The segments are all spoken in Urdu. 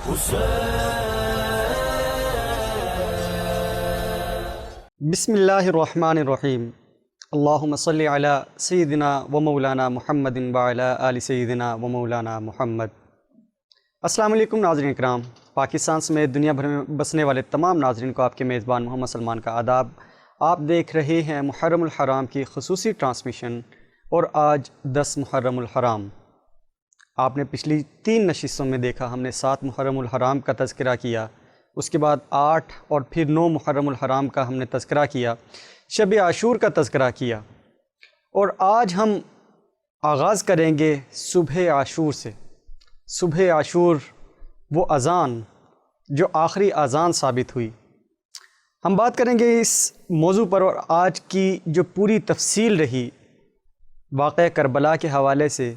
بسم اللہ الرحمن الرحیم، اللہم صلی علی سیدنا و مولانا محمد وعلی آل سیدنا و مولانا محمد۔ السلام علیکم ناظرین اکرام، پاکستان سمیت دنیا بھر میں بسنے والے تمام ناظرین کو آپ کے میزبان محمد سلمان کا آداب۔ آپ دیکھ رہے ہیں محرم الحرام کی خصوصی ٹرانسمیشن، اور آج 10 محرم الحرام۔ آپ نے پچھلی 3 نشستوں میں دیکھا، ہم نے 7 محرم الحرام کا تذکرہ کیا، اس کے بعد 8 اور پھر 9 محرم الحرام کا ہم نے تذکرہ کیا، شب عاشور کا تذکرہ کیا، اور آج ہم آغاز کریں گے صبح عاشور سے۔ صبح عاشور وہ اذان جو آخری اذان ثابت ہوئی، ہم بات کریں گے اس موضوع پر، اور آج کی جو پوری تفصیل رہی واقعہ کربلا کے حوالے سے،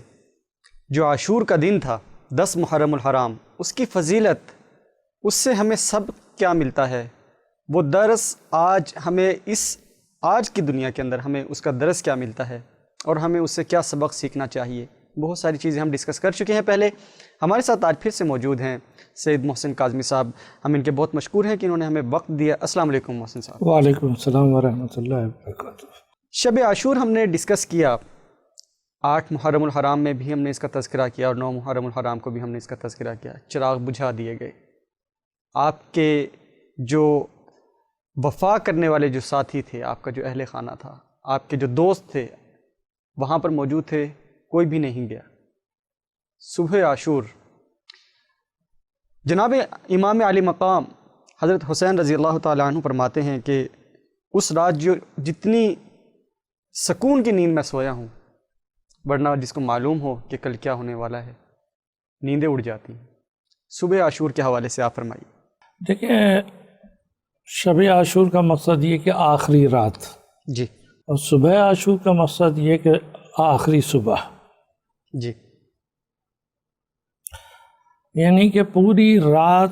جو عاشور کا دن تھا 10 محرم الحرام، اس کی فضیلت، اس سے ہمیں سب کیا ملتا ہے، وہ درس آج ہمیں آج کی دنیا کے اندر ہمیں اس کا درس کیا ملتا ہے، اور ہمیں اس سے کیا سبق سیکھنا چاہیے۔ بہت ساری چیزیں ہم ڈسکس کر چکے ہیں پہلے۔ ہمارے ساتھ آج پھر سے موجود ہیں سید محسن کاظمی صاحب، ہم ان کے بہت مشکور ہیں کہ انہوں نے ہمیں وقت دیا۔ السلام علیکم محسن صاحب۔ وعلیکم السلام ورحمۃ اللہ وبرکاتہ۔ شب عاشور ہم نے ڈسکس کیا، 8 محرم الحرام میں بھی ہم نے اس کا تذکرہ کیا، اور 9 محرم الحرام کو بھی ہم نے اس کا تذکرہ کیا۔ چراغ بجھا دیے گئے، آپ کے جو وفا کرنے والے جو ساتھی تھے، آپ کا جو اہل خانہ تھا، آپ کے جو دوست تھے، وہاں پر موجود تھے، کوئی بھی نہیں گیا۔ صبح عاشور، جناب امام علی مقام حضرت حسین رضی اللہ تعالیٰ عنہ فرماتے ہیں کہ اس رات جو جتنی سکون کی نیند میں سویا ہوں، ورنہ جس کو معلوم ہو کہ کل کیا ہونے والا ہے، نیندیں اڑ جاتی ہیں۔ صبح عاشور کے حوالے سے آپ فرمائیے۔ دیکھیں، شب عاشور کا مقصد یہ کہ آخری رات، جی، اور صبح عاشور کا مقصد یہ کہ آخری صبح، جی، یعنی کہ پوری رات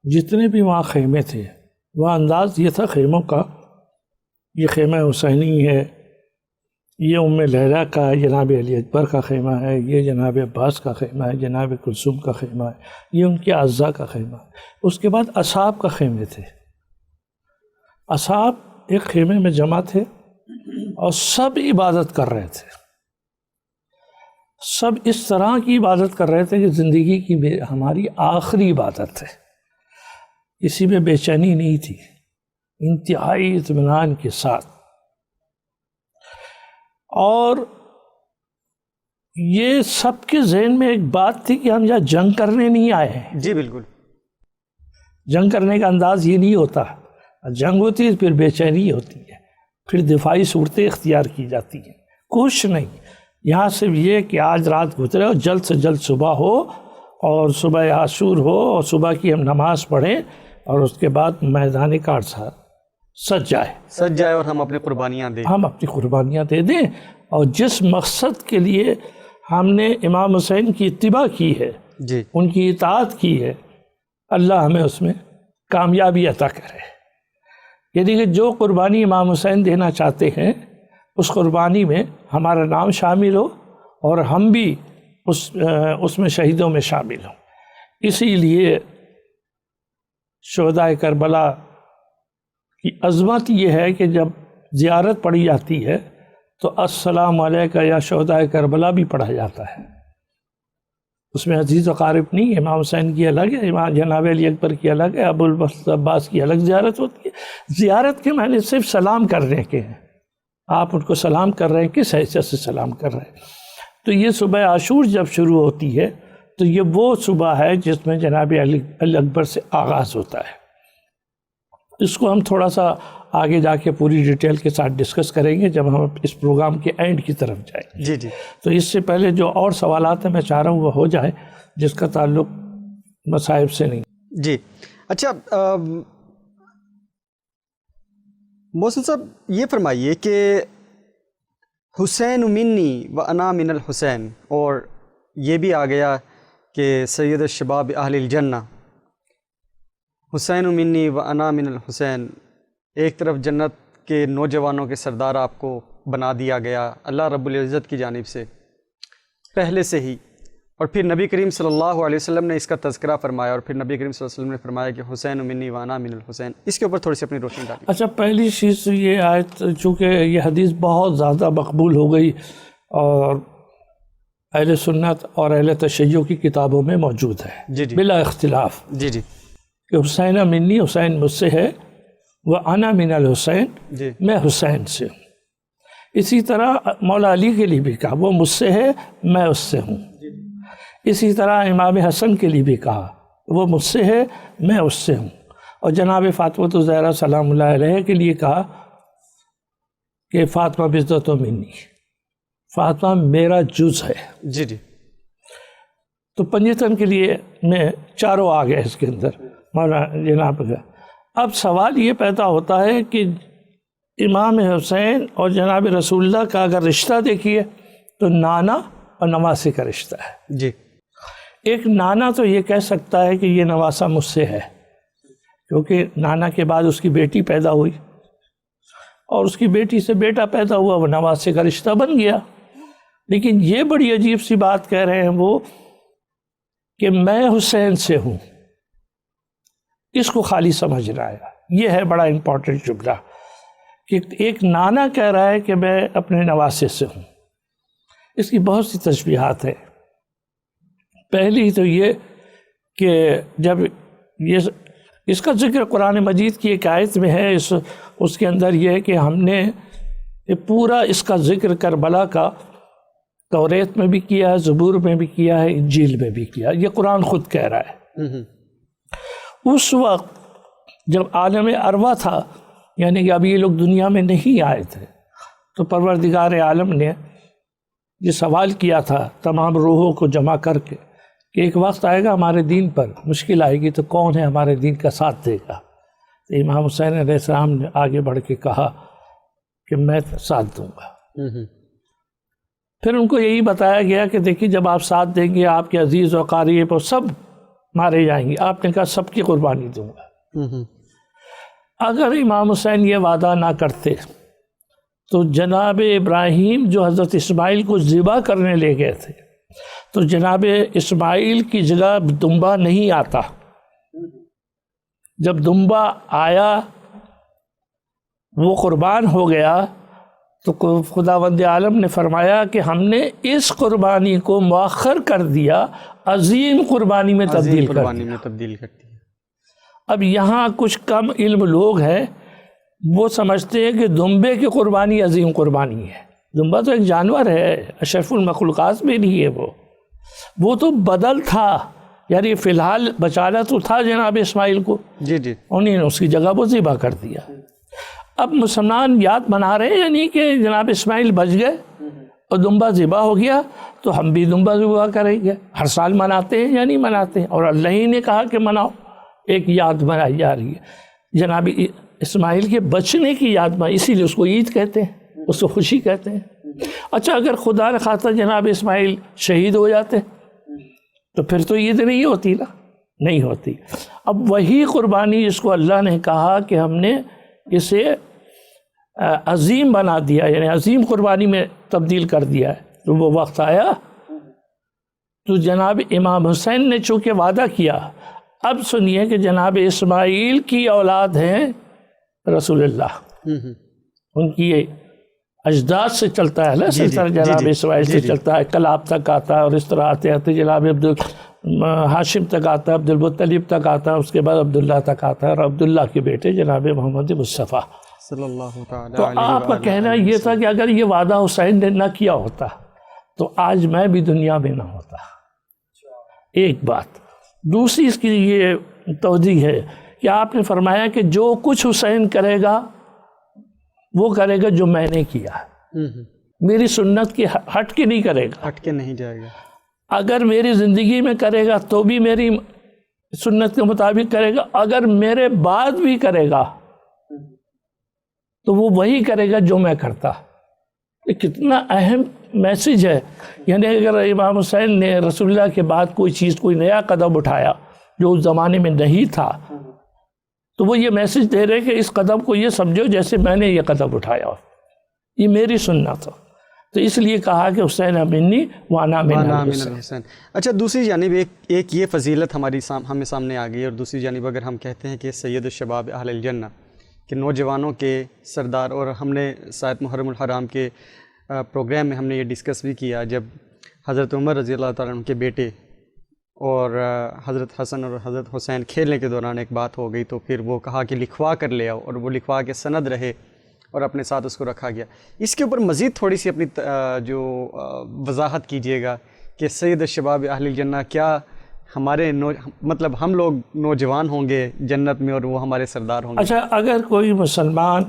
جتنے بھی وہاں خیمے تھے، وہ انداز یہ تھا خیموں کا، یہ خیمہ حسینی ہے، یہ ام لیلہ کا جناب علی اکبر کا خیمہ ہے، یہ جناب عباس کا خیمہ ہے، جناب کلثوم کا خیمہ ہے، یہ ان کے اعزاء کا خیمہ ہے۔ اس کے بعد اصحاب کا خیمے تھے، اصحاب ایک خیمے میں جمع تھے اور سب عبادت کر رہے تھے، سب اس طرح کی عبادت کر رہے تھے کہ زندگی کی ہماری آخری عبادت ہے، کسی میں بے چینی نہیں تھی، انتہائی اطمینان کے ساتھ۔ اور یہ سب کے ذہن میں ایک بات تھی کہ ہم یہاں جنگ کرنے نہیں آئے ہیں۔ جی بالکل، جنگ کرنے کا انداز یہ نہیں ہوتا، جنگ ہوتی ہے پھر بے چینی ہوتی ہے، پھر دفاعی صورتیں اختیار کی جاتی ہیں، کچھ نہیں، یہاں صرف یہ کہ آج رات گزرے اور جلد سے جلد صبح ہو، اور صبح عاشور ہو، اور صبح کی ہم نماز پڑھیں، اور اس کے بعد میدان کارسار سج جائے اور ہم اپنی قربانیاں دیں، ہم اپنی قربانیاں دے دیں، اور جس مقصد کے لیے ہم نے امام حسین کی اتباع کی ہے، جی، ان کی اطاعت کی ہے، اللہ ہمیں اس میں کامیابی عطا کرے۔ یعنی کہ جو قربانی امام حسین دینا چاہتے ہیں، اس قربانی میں ہمارا نام شامل ہو، اور ہم بھی اس میں شہیدوں میں شامل ہوں۔ اسی لیے شہدائے کربلا کی عظمت یہ ہے کہ جب زیارت پڑھی جاتی ہے تو السلام علیکہ یا شہدائے کربلا بھی پڑھا جاتا ہے، اس میں عزیز و قارب نہیں، امام حسین کی الگ ہے، امام جناب علی اکبر کی الگ ہے، ابو العباس کی الگ زیارت ہوتی ہے۔ زیارت کے معنی صرف سلام کرنے کے ہیں، آپ ان کو سلام کر رہے ہیں، کس حیثیت سے سلام کر رہے ہیں۔ تو یہ صبح عاشور جب شروع ہوتی ہے تو یہ وہ صبح ہے جس میں جناب علی اکبر سے آغاز ہوتا ہے۔ اس کو ہم تھوڑا سا آگے جا کے پوری ڈیٹیل کے ساتھ ڈسکس کریں گے جب ہم اس پروگرام کے اینڈ کی طرف جائیں گے۔ جی، جی، تو اس سے پہلے جو اور سوالات ہیں میں چاہ رہا ہوں وہ ہو جائے، جس کا تعلق مصائب سے نہیں۔ جی، اچھا، محسن صاحب یہ فرمائیے کہ حسین منی و انا من الحسین، اور یہ بھی آ گیا کہ سید الشباب اہل الجنہ، حسین منی و انا من الحسین، ایک طرف جنت کے نوجوانوں کے سردار آپ کو بنا دیا گیا اللہ رب العزت کی جانب سے پہلے سے ہی، اور پھر نبی کریم صلی اللہ علیہ وسلم نے اس کا تذکرہ فرمایا، اور پھر نبی کریم صلی اللہ علیہ وسلم نے فرمایا کہ حسین منی وانا من الحسین. اس کے اوپر تھوڑی سی اپنی روشنی ڈالی. اچھا، پہلی چیز یہ آیت، چونکہ یہ حدیث بہت زیادہ مقبول ہو گئی اور اہل سنت اور اہل تشیع کی کتابوں میں موجود ہے جی جی بلا اختلاف جی جی کہ حسین منی، حسین مجھ سے ہے، وہ انا من الحسین، جی میں حسین سے ہوں. اسی طرح مولا علی کے لیے بھی کہا وہ مجھ سے ہے، میں اس سے ہوں. اسی طرح امام حسن کے لیے بھی کہا وہ مجھ سے ہے، میں اس سے ہوں. اور جناب فاطمہ الزہرا سلام اللہ علیہ کے لیے کہا کہ فاطمہ بضعۃ منی، فاطمہ میرا جز ہے. جی جی تو پنجتن کے لیے میں چاروں آ گئے اس کے اندر مولانا جناب کا. اب سوال یہ پیدا ہوتا ہے کہ امام حسین اور جناب رسول اللہ کا اگر رشتہ دیکھیے تو نانا اور نواسے کا رشتہ ہے. جی ایک نانا تو یہ کہہ سکتا ہے کہ یہ نواسا مجھ سے ہے، کیونکہ نانا کے بعد اس کی بیٹی پیدا ہوئی اور اس کی بیٹی سے بیٹا پیدا ہوا، وہ نواسے کا رشتہ بن گیا. لیکن یہ بڑی عجیب سی بات کہہ رہے ہیں وہ کہ میں حسین سے ہوں. اس کو خالی سمجھ رہا ہے. یہ ہے بڑا امپورٹنٹ جملہ کہ ایک نانا کہہ رہا ہے کہ میں اپنے نواسے سے ہوں. اس کی بہت سی تشبیہات ہیں. پہلی تو یہ کہ جب یہ اس کا ذکر قرآن مجید کی ایک آیت میں ہے، اس کے اندر یہ ہے کہ ہم نے پورا اس کا ذکر کربلا کا توریت میں بھی کیا ہے، زبور میں بھی کیا ہے، انجیل میں بھی کیا ہے. یہ قرآن خود کہہ رہا ہے. اس وقت جب عالم ارواح تھا، یعنی کہ اب یہ لوگ دنیا میں نہیں آئے تھے، تو پروردگار عالم نے یہ سوال کیا تھا تمام روحوں کو جمع کر کے کہ ایک وقت آئے گا ہمارے دین پر مشکل آئے گی تو کون ہے ہمارے دین کا ساتھ دے گا. تو امام حسین علیہ السلام نے آگے بڑھ کے کہا کہ میں ساتھ دوں گا. پھر ان کو یہی بتایا گیا کہ دیکھیے جب آپ ساتھ دیں گے آپ کے عزیز و قاریب اور سب مارے جائیں گے. آپ نے کہا سب کی قربانی دوں گا. اگر امام حسین یہ وعدہ نہ کرتے تو جناب ابراہیم جو حضرت اسماعیل کو ذبح کرنے لے گئے تھے، تو جناب اسماعیل کی جگہ دمبا نہیں آتا. جب دمبا آیا وہ قربان ہو گیا تو خداوند عالم نے فرمایا کہ ہم نے اس قربانی کو مؤخر کر دیا، عظیم قربانی میں تبدیل کر دیا. اب یہاں کچھ کم علم لوگ ہیں، وہ سمجھتے ہیں کہ دمبے کی قربانی عظیم قربانی ہے. دمبا تو ایک جانور ہے، اشرف المخلوقات میں نہیں ہے. وہ تو بدل تھا، یعنی فی الحال بچانا تو تھا جناب اسماعیل کو. جی جی انہیں نے اس کی جگہ وہ ذبح کر دیا. اب مسلمان یاد منا رہے ہیں یعنی کہ جناب اسماعیل بچ گئے اور دمبا ذبح ہو گیا، تو ہم بھی دمبا ذبح کریں گے. ہر سال مناتے ہیں یا نہیں مناتے ہیں، اور اللہ ہی نے کہا کہ مناؤ. ایک یاد منائی جا رہی ہے جناب اسماعیل کے بچنے کی یاد میں، اسی لیے اس کو عید کہتے ہیں، اس کو خوشی کہتے ہیں. اچھا اگر خدا نے خواستہ جناب اسماعیل شہید ہو جاتے تو پھر تو عید نہیں ہوتی نا، نہیں ہوتی. اب وہی قربانی جس کو اللہ نے کہا کہ ہم نے اسے عظیم بنا دیا، یعنی عظیم قربانی میں تبدیل کر دیا ہے، تو وہ وقت آیا تو جناب امام حسین نے چونکہ وعدہ کیا. اب سنیے کہ جناب اسماعیل کی اولاد ہیں رسول اللہ، ان کی اجداد سے چلتا ہے نا سلسلہ، جناب اسماعیل سے چلتا ہے، کلاب تک آتا ہے اور اس طرح آتے آتے جناب ہاشم تک آتا ہے، عبدالمطلب تک آتا ہے، اس کے بعد عبداللہ تک آتا ہے، اور عبداللہ کے بیٹے جناب محمد مصطفیٰ صلی اللہ تعالی. تو آپ کا کہنا یہ تھا کہ اگر یہ وعدہ حسین نے نہ کیا ہوتا تو آج میں بھی دنیا میں نہ ہوتا. ایک بات. دوسری اس کی یہ توضیح ہے کہ آپ نے فرمایا کہ جو کچھ حسین کرے گا وہ کرے گا جو میں نے کیا، میری سنت کی ہٹ کے نہیں کرے گا، ہٹ کے نہیں جائے گا. اگر میری زندگی میں کرے گا تو بھی میری سنت کے مطابق کرے گا، اگر میرے بعد بھی کرے گا تو وہ وہی کرے گا جو میں کرتا. یہ کتنا اہم میسج ہے. یعنی اگر امام حسین نے رسول اللہ کے بعد کوئی چیز، کوئی نیا قدم اٹھایا جو اس زمانے میں نہیں تھا، تو وہ یہ میسج دے رہے کہ اس قدم کو یہ سمجھو جیسے میں نے یہ قدم اٹھایا، یہ میری سنت. تو اس لیے کہا کہ حسین منی وانا من وانا من الحسین۔ الحسین۔ اچھا، دوسری جانب ایک یہ فضیلت ہمیں سامنے آ گئی، اور دوسری جانب اگر ہم کہتے ہیں کہ سید الشباب اہل الجنہ، کہ نوجوانوں کے سردار، اور ہم نے ساعت محرم الحرام کے پروگرام میں ہم نے یہ ڈسکس بھی کیا، جب حضرت عمر رضی اللہ تعالیٰ عنہ کے بیٹے اور حضرت حسن اور حضرت حسین کھیلنے کے دوران ایک بات ہو گئی، تو پھر وہ کہا کہ لکھوا کر لے آؤ، اور وہ لکھوا کے سند رہے اور اپنے ساتھ اس کو رکھا گیا۔ اس کے اوپر مزید تھوڑی سی اپنی جو وضاحت کیجئے گا کہ سید الشباب اہل الجنہ کیا ہمارے مطلب ہم لوگ نوجوان ہوں گے جنت میں اور وہ ہمارے سردار ہوں گے؟ اچھا، اگر کوئی مسلمان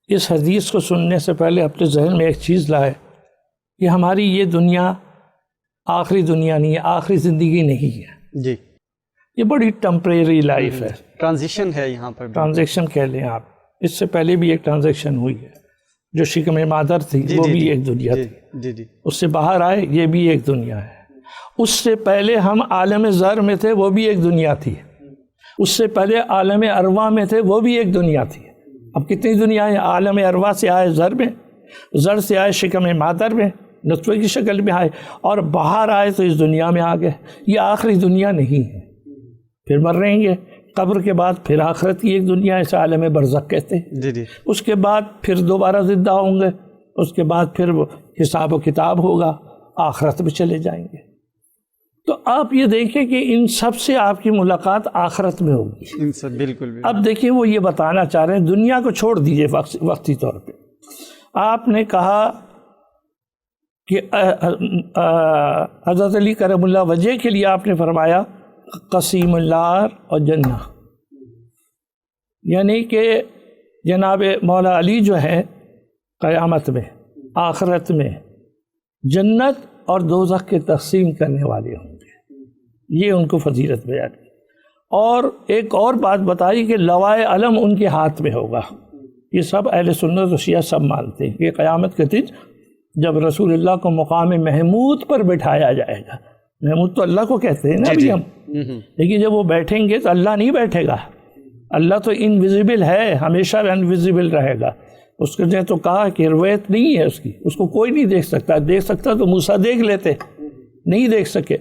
اس حدیث کو سننے سے پہلے اپنے ذہن میں ایک چیز لائے کہ ہماری یہ دنیا آخری دنیا نہیں ہے، آخری زندگی نہیں ہے، جی، یہ بڑی ٹمپریری لائف ہے، ٹرانزیشن ہے یہاں پر۔ ٹرانزیکشن کہہ لیں آپ، اس سے پہلے بھی ایک ٹرانزیکشن ہوئی ہے، جو شکم مادر تھی وہ بھی ایک دنیا تھی، جی جی، اس سے باہر آئے یہ بھی ایک دنیا ہے، اس سے پہلے ہم عالم ذر میں تھے وہ بھی ایک دنیا تھی، اس سے پہلے عالم ارواح میں تھے وہ بھی ایک دنیا تھی۔ اب کتنی دنیا ہے؟ عالم ارواح سے آئے ذر میں، ذر سے آئے شکم مادر میں، نطفے کی شکل میں آئے، اور باہر آئے تو اس دنیا میں آ گئے۔ یہ آخری دنیا نہیں ہے، پھر مر رہیں گے، قبر کے بعد پھر آخرت کی ایک دنیا، اسے عالم برزخ کہتے ہیں۔ جی جی، اس کے بعد پھر دوبارہ زندہ ہوں گے، اس کے بعد پھر حساب و کتاب ہوگا، آخرت میں چلے جائیں گے۔ تو آپ یہ دیکھیں کہ ان سب سے آپ کی ملاقات آخرت میں ہوگی۔ ان سے بالکل۔ اب دیکھیں وہ یہ بتانا چاہ رہے ہیں، دنیا کو چھوڑ دیجئے وقتی طور پہ۔ آپ نے کہا کہ حضرت علی کرم اللہ وجہ کے لیے آپ نے فرمایا قسیم النار اور جنہ، یعنی کہ جناب مولا علی جو ہیں قیامت میں، آخرت میں جنت اور دوزخ کے تقسیم کرنے والے ہوں گے، یہ ان کو فضیلت بیان کی۔ اور ایک اور بات بتائی کہ لوائے علم ان کے ہاتھ میں ہوگا۔ یہ سب اہل سنت و شیعہ سب مانتے ہیں کہ قیامت کے دن جب رسول اللہ کو مقام محمود پر بٹھایا جائے گا، محمود تو اللہ کو کہتے ہیں نا ابھی ہم، لیکن جب وہ بیٹھیں گے تو اللہ نہیں بیٹھے گا، اللہ تو انویزیبل ہے، ہمیشہ انویزیبل رہے گا۔ اس نے تو کہا کہ روایت نہیں ہے اس کی، اس کو کوئی نہیں دیکھ سکتا، دیکھ سکتا تو موسیٰ دیکھ لیتے، نہیں دیکھ سکے۔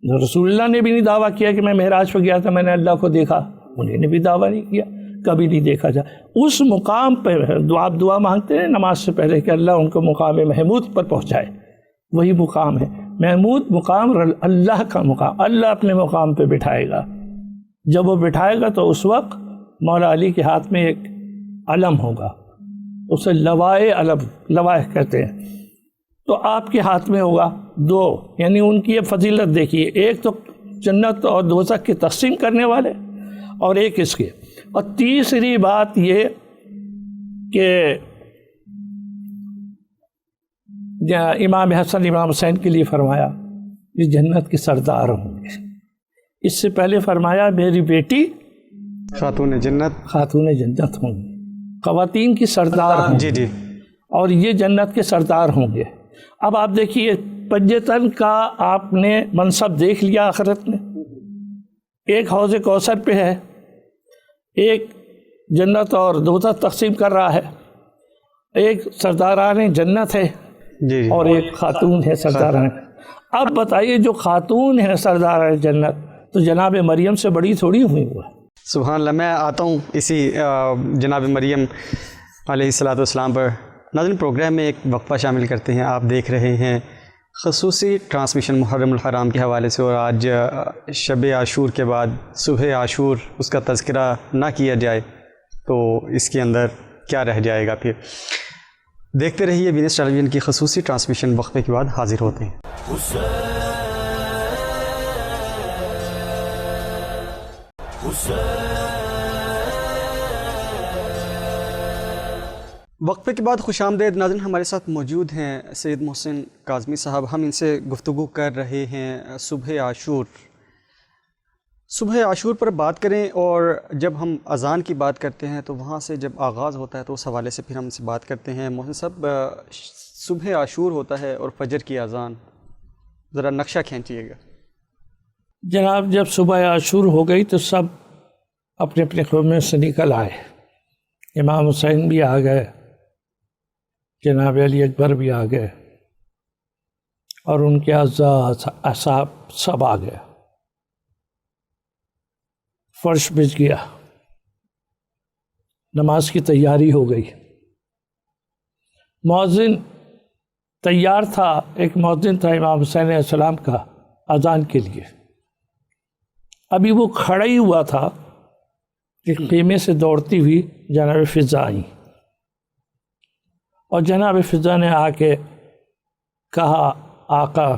رسول اللہ نے بھی نہیں دعویٰ کیا کہ میں معراج پہ گیا تھا میں نے اللہ کو دیکھا، انہیں نے بھی دعویٰ نہیں کیا، کبھی نہیں دیکھا جا۔ اس مقام پہ آپ دعا مانگتے ہیں نماز سے پہلے کہ اللہ ان کو مقام محمود پر پہنچائے، وہی مقام ہے محمود، مقام اللہ کا مقام، اللہ اپنے مقام پہ بٹھائے گا۔ جب وہ بٹھائے گا تو اس وقت مولا علی کے ہاتھ میں ایک علم ہوگا، اسے لوائے علم، لوائے کہتے ہیں، تو آپ کے ہاتھ میں ہوگا دو، یعنی ان کی یہ فضیلت دیکھیے، ایک تو جنت اور دوزخ کی تقسیم کرنے والے، اور ایک اس کے، اور تیسری بات یہ کہ امام حسن امام حسین کے لیے فرمایا یہ جنت کے سردار ہوں گے۔ اس سے پہلے فرمایا میری بیٹی خاتون جنت، خاتون جنت ہوں گی، خواتین کی سردار ہوں گی، جی جی، اور یہ جنت کے سردار ہوں گے۔ اب آپ دیکھیے پنجتن کا آپ نے منصب دیکھ لیا آخرت میں، ایک حوض کوثر پہ ہے، ایک جنت اور دوزخ تقسیم کر رہا ہے، ایک سرداران جنت ہے جی جی، اور ایک خاتون ہے سرداران۔ اب بتائیے جو خاتون ہے سرداران جنت تو جناب مریم سے بڑی تھوڑی ہوئی وہ ہے۔ سبحان اللہ۔ میں آتا ہوں اسی جناب مریم علیہ الصلاۃ والسلام پر۔ ناظرین، پروگرام میں ایک وقفہ شامل کرتے ہیں۔ آپ دیکھ رہے ہیں خصوصی ٹرانسمیشن محرم الحرام کے حوالے سے، اور آج شب عاشور کے بعد صبح عاشور، اس کا تذکرہ نہ کیا جائے تو اس کے اندر کیا رہ جائے گا۔ پھر دیکھتے رہیے وینس ٹیلی ویژن کی خصوصی ٹرانسمیشن، وقفے کے بعد حاضر ہوتے ہیں۔ وقفے کے بعد خوش آمدید ناظرین، ہمارے ساتھ موجود ہیں سید محسن کاظمی صاحب۔ ہم ان سے گفتگو کر رہے ہیں صبح عاشور۔ صبح عاشور پر بات کریں، اور جب ہم اذان کی بات کرتے ہیں تو وہاں سے جب آغاز ہوتا ہے تو اس حوالے سے پھر ہم سے بات کرتے ہیں۔ محسن صاحب، صبح عاشور ہوتا ہے اور فجر کی اذان، ذرا نقشہ کھینچیے گا۔ جناب جب صبح عاشور ہو گئی تو سب اپنے اپنے خیمے سے نکل آئے، امام حسین بھی آ گئے، جناب علی اکبر بھی آ گئے اور ان کے اصحاب سب آ گئے. فرش بچ گیا، نماز کی تیاری ہو گئی. مؤذن تیار تھا، ایک مؤذن تھا امام حسین علیہ السلام کا اذان کے لیے. ابھی وہ کھڑا ہی ہوا تھا کہ خیمے سے دوڑتی ہوئی جناب فضا آئیں، اور جناب فضا نے آ کے کہا آقا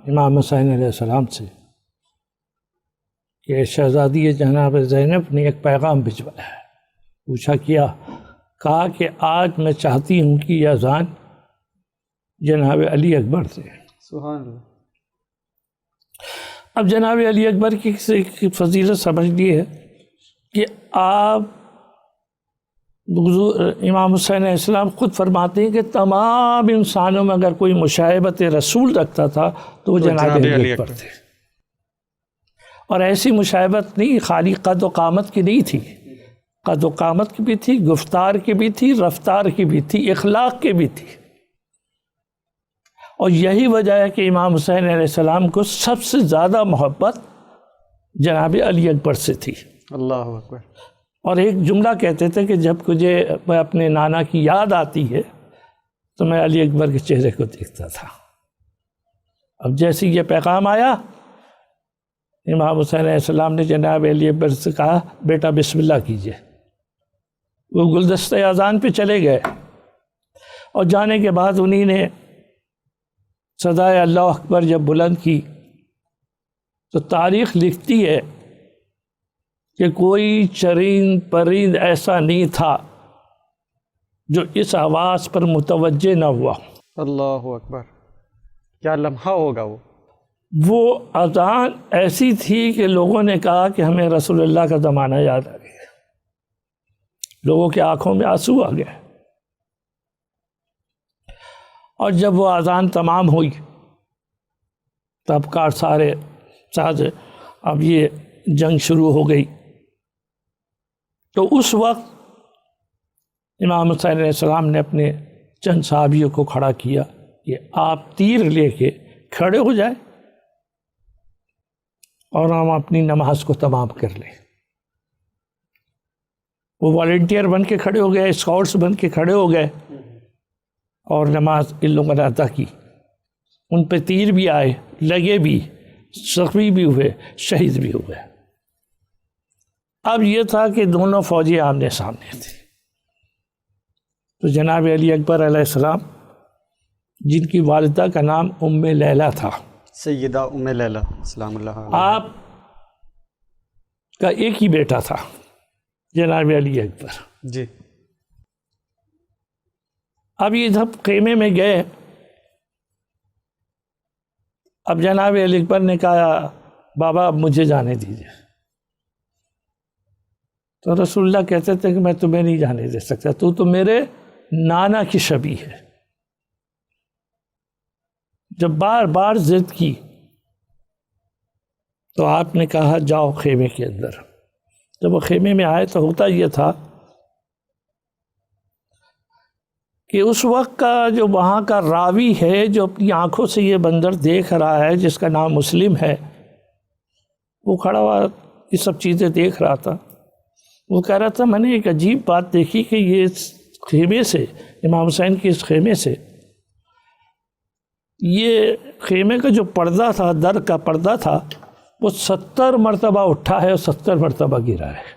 امام حسین علیہ السلام سے کہ شہزادی جناب زینب نے ایک پیغام بھجوایا ہے. پوچھا کیا؟ کہا کہ آج میں چاہتی ہوں کہ یہ اذان جناب علی اکبر سے. سبحان اللہ. اب جناب علی اکبر کی فضیلت سمجھ لی ہے کہ آپ امام حسین علیہ السلام خود فرماتے ہیں کہ تمام انسانوں میں اگر کوئی مشابہت رسول رکھتا تھا تو وہ جناب علی اکبر تھے. اور ایسی مشابہت نہیں خالی قد و قامت کی نہیں تھی، قد و قامت کی بھی تھی، گفتار کی بھی تھی، رفتار کی بھی تھی، اخلاق کی بھی تھی. اور یہی وجہ ہے کہ امام حسین علیہ السلام کو سب سے زیادہ محبت جناب علی اکبر سے تھی. اللہ اکبر. اور ایک جملہ کہتے تھے کہ جب مجھے اپنے نانا کی یاد آتی ہے تو میں علی اکبر کے چہرے کو دیکھتا تھا. اب جیسے یہ پیغام آیا، امام حسین علیہ السلام نے جناب علی اکبر سے کہا بیٹا بسم اللہ کیجئے. وہ گلدستہ اذان پہ چلے گئے اور جانے کے بعد انہی نے صدائے اللہ اکبر جب بلند کی تو تاریخ لکھتی ہے کہ کوئی چرند پرند ایسا نہیں تھا جو اس آواز پر متوجہ نہ ہوا. اللہ اکبر. کیا لمحہ ہوگا وہ اذان ایسی تھی کہ لوگوں نے کہا کہ ہمیں رسول اللہ کا زمانہ یاد آ گیا. لوگوں کی آنکھوں میں آنسو آ گئے. اور جب وہ اذان تمام ہوئی تب کار سارے ساز اب یہ جنگ شروع ہو گئی. تو اس وقت امام حسین علیہ السلام نے اپنے چند صحابیوں کو کھڑا کیا کہ آپ تیر لے کے کھڑے ہو جائیں اور ہم اپنی نماز کو تمام کر لیں. وہ والنٹیئر بن کے کھڑے ہو گئے، اسکاؤٹس بن کے کھڑے ہو گئے اور نماز ان لوگوں نے ادا کی. ان پہ تیر بھی آئے، لگے بھی، زخمی بھی ہوئے، شہید بھی ہوئے. اب یہ تھا کہ دونوں فوجی آمنے سامنے تھے. تو جناب علی اکبر علیہ السلام جن کی والدہ کا نام ام لیلہ تھا، سیدہ ام لیلہ سلام اللہ علیہ، آپ کا ایک ہی بیٹا تھا جناب علی اکبر. جی. اب یہ جب خیمے میں گئے، اب جناب علی اکبر نے کہا بابا اب مجھے جانے دیجیے. تو رسول اللہ کہتے تھے کہ میں تمہیں نہیں جانے دے سکتا، تو میرے نانا کی شبیہ ہے. جب بار بار ضد کی تو آپ نے کہا جاؤ خیمے کے اندر. جب وہ خیمے میں آئے تو ہوتا یہ تھا کہ اس وقت کا جو وہاں کا راوی ہے جو اپنی آنکھوں سے یہ منظر دیکھ رہا ہے، جس کا نام مسلم ہے، وہ کھڑا ہوا یہ سب چیزیں دیکھ رہا تھا. وہ کہہ رہا تھا میں نے ایک عجیب بات دیکھی کہ یہ خیمے سے، امام حسین کے اس خیمے سے، یہ خیمے کا جو پردہ تھا، در کا پردہ تھا، وہ 70 مرتبہ اٹھا ہے اور 70 مرتبہ گرا ہے.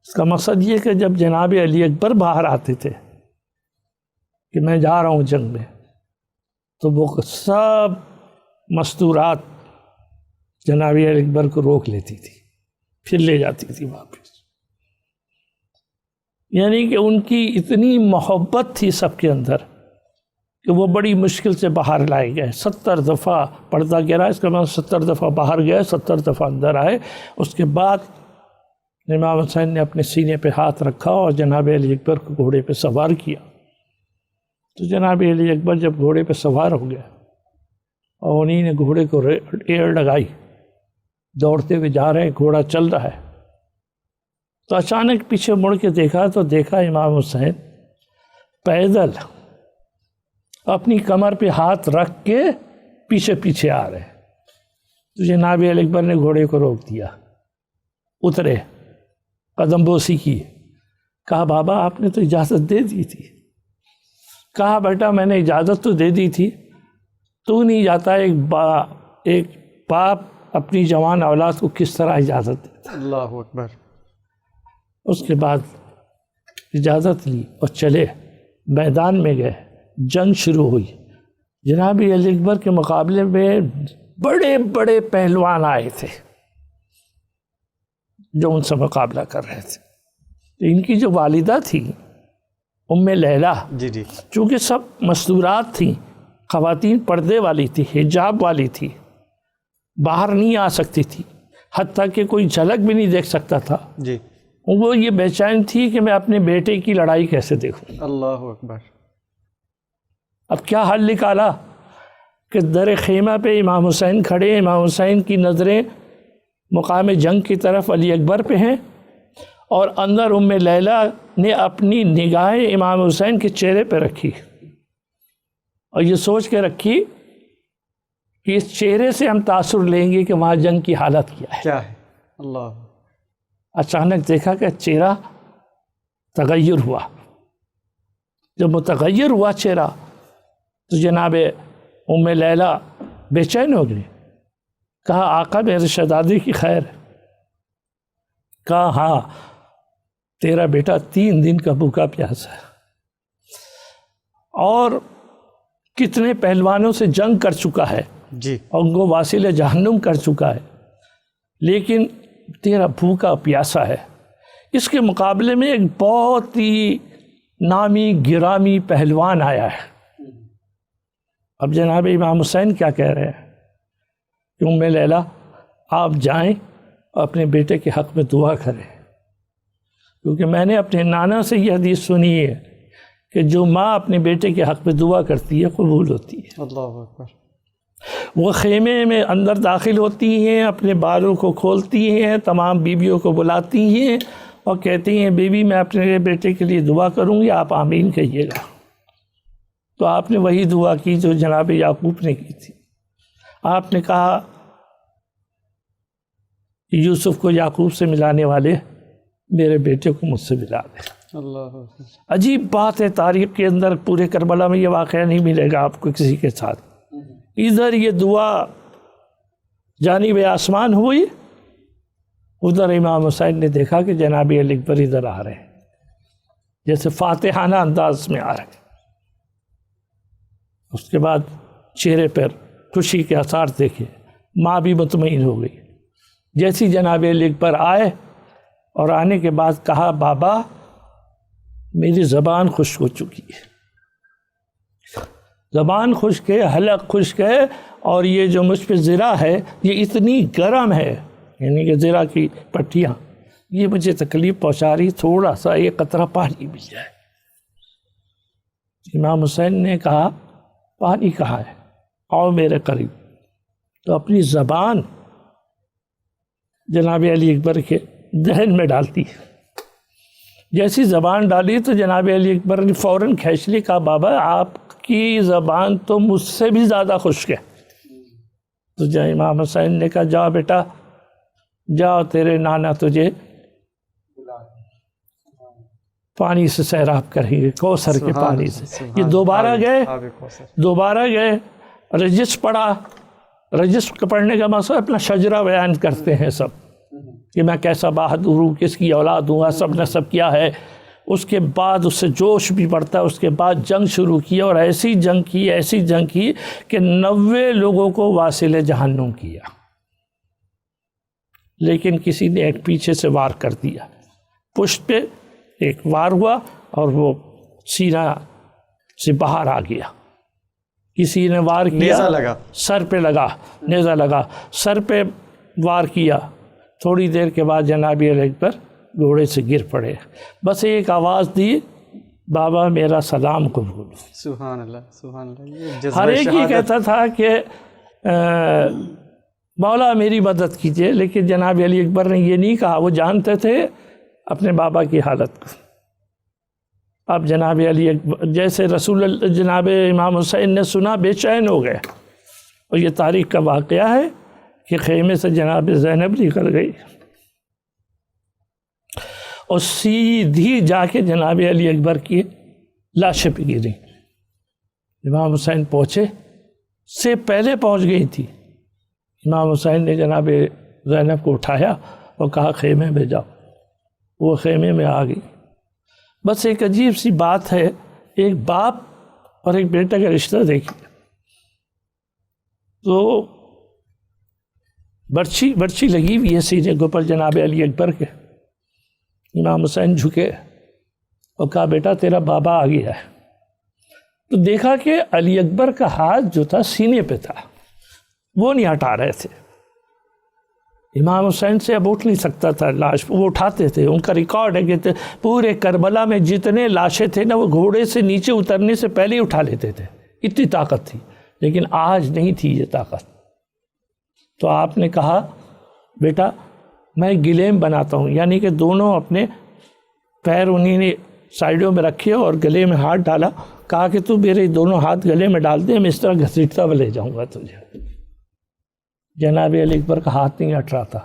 اس کا مقصد یہ کہ جب جناب علی اکبر باہر آتے تھے کہ میں جا رہا ہوں جنگ میں، تو وہ سب مستورات جناب علی اکبر کو روک لیتی تھی، پھر لے جاتی تھی واپس. یعنی کہ ان کی اتنی محبت تھی سب کے اندر کہ وہ بڑی مشکل سے باہر لائے گئے. 70 دفعہ پردہ گرا، اس کا مطلب 70 دفعہ باہر گئے، 70 دفعہ اندر آئے. اس کے بعد امام حسین نے اپنے سینے پہ ہاتھ رکھا اور جناب علی اکبر کو گھوڑے پہ سوار کیا. تو جناب علی اکبر جب گھوڑے پہ سوار ہو گیا اور انہی نے گھوڑے کو ایڑ لگائی، دوڑتے ہوئے جا رہے ہیں، گھوڑا چل رہا ہے، تو اچانک پیچھے مڑ کے دیکھا تو دیکھا امام حسین پیدل اپنی کمر پہ ہاتھ رکھ کے پیچھے پیچھے آ رہے. تو جناب علی اکبر نے گھوڑے کو روک دیا, اترے, قدم بوسی کی. کہا بابا آپ نے تو اجازت دے دی تھی. کہا بیٹا میں نے اجازت تو دے دی تھی, تو نہیں جاتا ایک باپ اپنی جوان اولاد کو کس طرح اجازت دیتا. اللہ اکبر. اس کے بعد اجازت لی اور چلے, میدان میں گئے. جنگ شروع ہوئی. جناب علی اکبر کے مقابلے میں بڑے بڑے پہلوان آئے تھے جو ان سے مقابلہ کر رہے تھے. ان کی جو والدہ تھی ام لیلہ, جی چونکہ سب مستورات تھیں, خواتین پردے والی تھی, حجاب والی تھی, باہر نہیں آ سکتی تھی, حتیٰ کہ کوئی جھلک بھی نہیں دیکھ سکتا تھا. جی. وہ یہ بے چین تھی کہ میں اپنے بیٹے کی لڑائی کیسے دیکھوں. اللہ اکبر. اب کیا حل نکالا کہ در خیمہ پہ امام حسین کھڑے. امام حسین کی نظریں مقام جنگ کی طرف علی اکبر پہ ہیں, اور اندر ام لیلہ نے اپنی نگاہیں امام حسین کے چہرے پہ رکھی, اور یہ سوچ کے رکھی کہ اس چہرے سے ہم تاثر لیں گے کہ وہاں جنگ کی حالت کیا ہے. اللہ. اچانک دیکھا کہ چہرہ تغیر ہوا. جب متغیر ہوا چہرہ تو جناب ام لیلہ بے چین ہو گئی. کہا آقا میرے شہزادے کی خیر. کہا ہاں تیرا بیٹا 3 دن کا بھوکا پیاسا ہے, اور کتنے پہلوانوں سے جنگ کر چکا ہے, جی, اور ان کو واصل جہنم کر چکا ہے, لیکن تیرا بھوکا پیاسا ہے. اس کے مقابلے میں ایک بہت ہی نامی گرامی پہلوان آیا ہے. اب جناب امام حسین کیا کہہ رہے ہیں کہ ام لیلہ آپ جائیں اور اپنے بیٹے کے حق میں دعا کریں, کیونکہ میں نے اپنے نانا سے یہ حدیث سنی ہے کہ جو ماں اپنے بیٹے کے حق میں دعا کرتی ہے قبول ہوتی ہے. اللہ اکبر. وہ خیمے میں اندر داخل ہوتی ہیں, اپنے بالوں کو کھولتی ہیں, تمام بیویوں کو بلاتی ہیں اور کہتی ہیں بیوی میں اپنے بیٹے کے لیے دعا کروں گی, آپ آمین کہیے گا. تو آپ نے وہی دعا کی جو جناب یعقوب نے کی تھی. آپ نے کہا یوسف کو یعقوب سے ملانے والے میرے بیٹے کو مجھ سے ملا دے. اللہ. عجیب بات ہے, تاریخ کے اندر پورے کربلا میں یہ واقعہ نہیں ملے گا آپ کو کسی کے ساتھ. ادھر یہ دعا جانب آسمان ہوئی, ادھر امام حسین نے دیکھا کہ جناب علی اکبر ادھر آ رہے ہیں, جیسے فاتحانہ انداز میں آ رہے ہیں. اس کے بعد چہرے پر خوشی کے آثار دیکھے, ماں بھی مطمئن ہو گئی. جیسی جناب علی اکبر آئے اور آنے کے بعد کہا بابا میری زبان خشک ہو چکی ہے, زبان خشک ہے, حلق خشک ہے, اور یہ جو مجھ پہ زرہ ہے یہ اتنی گرم ہے, یعنی کہ زرہ کی پٹیاں, یہ مجھے تکلیف پہنچا رہی, تھوڑا سا یہ قطرہ پانی مل جائے. امام حسین نے کہا پانی کہاں ہے, آؤ میرے قریب. تو اپنی زبان جناب علی اکبر کے دہن میں ڈالتی. جیسی زبان ڈالی تو جناب علی اکبر نے فوراً کھینچ لی. کہا بابا آپ کی زبان تو مجھ سے بھی زیادہ خشک ہے. تو امام حسین نے کہا جاؤ بیٹا جاؤ, تیرے نانا تجھے پانی سے سیراب کریں گے, کوثر کے پانی سے. یہ دوبارہ گئے, رجس پڑھا. رجس پڑھنے کا مقصد اپنا شجرہ بیان کرتے ہیں سب, کہ میں کیسا بہادر ہوں, کس کی اولاد ہوں, سب نے سب کیا ہے. اس کے بعد اس سے جوش بھی بڑھتا ہے. اس کے بعد جنگ شروع کی, اور ایسی جنگ کی کہ 90 لوگوں کو واصل جہنم کیا. لیکن کسی نے ایک پیچھے سے وار کر دیا, پشت پہ ایک وار ہوا اور وہ سینہ سے باہر آ گیا. کسی نے وار کیا, سر پہ لگا, نیزہ لگا, سر پہ وار کیا. تھوڑی دیر کے بعد جناب علی اکبر گھوڑے سے گر پڑے. بس ایک آواز دی, بابا میرا سلام قبول. سبحان اللہ, سبحان اللہ. ہر ایک ہی کہتا تھا کہ مولا میری مدد کیجیے, لیکن جناب علی اکبر نے یہ نہیں کہا. وہ جانتے تھے اپنے بابا کی حالت کو. اب جناب علی جیسے جناب امام حسین نے سنا بے چین ہو گئے، اور یہ تاریخ کا واقعہ ہے کہ خیمے سے جناب زینب نکل گئی اور سیدھی جا کے جناب علی اکبر کی لاشیں پہ گری۔ امام حسین پہنچے سے پہلے پہنچ گئی تھی، امام حسین نے جناب زینب کو اٹھایا اور کہا خیمے میں جاؤ، وہ خیمے میں آ گئی۔ بس ایک عجیب سی بات ہے، ایک باپ اور ایک بیٹا کا رشتہ دیکھیے، تو برچی لگی ہوئی ہے سینے کے اوپر جناب علی اکبر کے۔ امام حسین جھکے اور کہا بیٹا تیرا بابا آ گیا ہے، تو دیکھا کہ علی اکبر کا ہاتھ جو تھا سینے پہ تھا، وہ نہیں ہٹا رہے تھے۔ امام حسین سے اب اٹھ نہیں سکتا تھا لاش، وہ اٹھاتے تھے، ان کا ریکارڈ ہے کہ پورے کربلا میں جتنے لاشیں تھے نا، وہ گھوڑے سے نیچے اترنے سے پہلے ہی اٹھا لیتے تھے، اتنی طاقت تھی، لیکن آج نہیں تھی یہ طاقت۔ تو آپ نے کہا بیٹا میں گلیم بناتا ہوں، یعنی کہ دونوں اپنے پیر انہیں نے سائیڈوں میں رکھے اور گلے میں ہاتھ ڈالا، کہا کہ تو میرے دونوں ہاتھ گلے میں ڈال دے، میں اس طرح گھسیٹتا ہوا لے جاؤں گا تجھے۔ جناب علی اکبر کا ہاتھ نہیں ہٹ رہا تھا،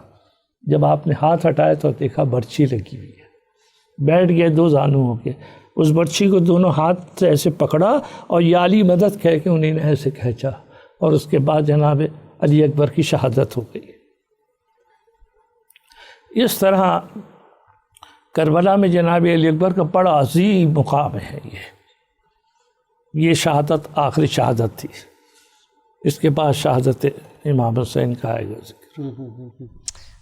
جب آپ نے ہاتھ ہٹایا تو دیکھا برچی لگی ہوئی ہے، بیٹھ گئے دو زانو ہو کے، اس برچی کو دونوں ہاتھ سے ایسے پکڑا اور یا علی مدد کہہ کے انہیں نے ایسے کھینچا، اور اس کے بعد جناب علی اکبر کی شہادت ہو گئی۔ اس طرح کربلا میں جناب علی اکبر کا بڑا عظیم مقام ہے، یہ شہادت آخری شہادت تھی، اس کے بعد شہادت امام حسین کا آئے گا ذکر۔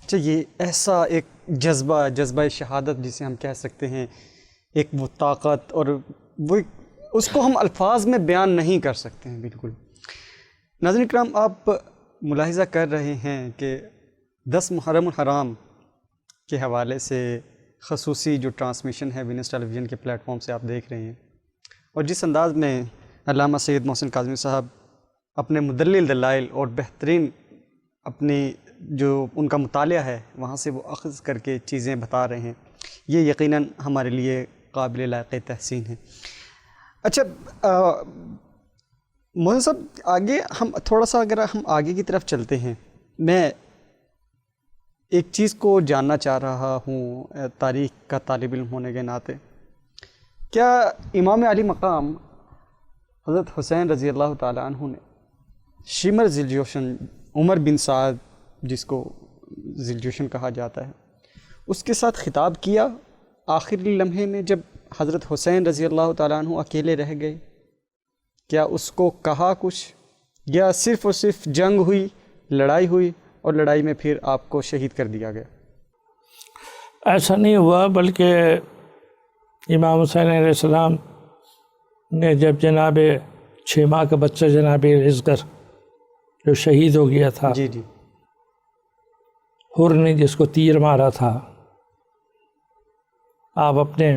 اچھا، یہ ایسا ایک جذبہ شہادت جسے ہم کہہ سکتے ہیں، ایک وہ طاقت، اور وہ اس کو ہم الفاظ میں بیان نہیں کر سکتے ہیں بالکل۔ ناظرین کرام، آپ ملاحظہ کر رہے ہیں کہ 10 محرم الحرام کے حوالے سے خصوصی جو ٹرانسمیشن ہے وینس ٹیلی ویژن کے پلیٹ فارم سے آپ دیکھ رہے ہیں، اور جس انداز میں علامہ سید محسن کاظمی صاحب اپنے مدلل دلائل اور بہترین اپنی جو ان کا مطالعہ ہے وہاں سے وہ اخذ کر کے چیزیں بتا رہے ہیں، یہ یقیناً ہمارے لیے قابل لائق تحسین ہے۔ اچھا محسن صاحب، آگے ہم تھوڑا سا اگر ہم آگے کی طرف چلتے ہیں، میں ایک چیز کو جاننا چاہ رہا ہوں تاریخ کا طالب علم ہونے کے ناطے، کیا امام علی مقام حضرت حسین رضی اللہ تعالیٰ عنہ نے شمر ذی الجوشن عمر بن سعد، جس کو ذی الجوشن کہا جاتا ہے، اس کے ساتھ خطاب کیا آخری لمحے میں جب حضرت حسین رضی اللہ تعالیٰ عنہ اکیلے رہ گئے؟ کیا اس کو کہا کچھ، یا صرف اور صرف جنگ ہوئی، لڑائی ہوئی، اور لڑائی میں پھر آپ کو شہید کر دیا گیا؟ ایسا نہیں ہوا، بلکہ امام حسین علیہ السلام نے جب جناب 6 ماہ کا بچہ جناب اصغر جو شہید ہو گیا تھا، جی حر نے جس کو تیر مارا تھا، آپ اپنے،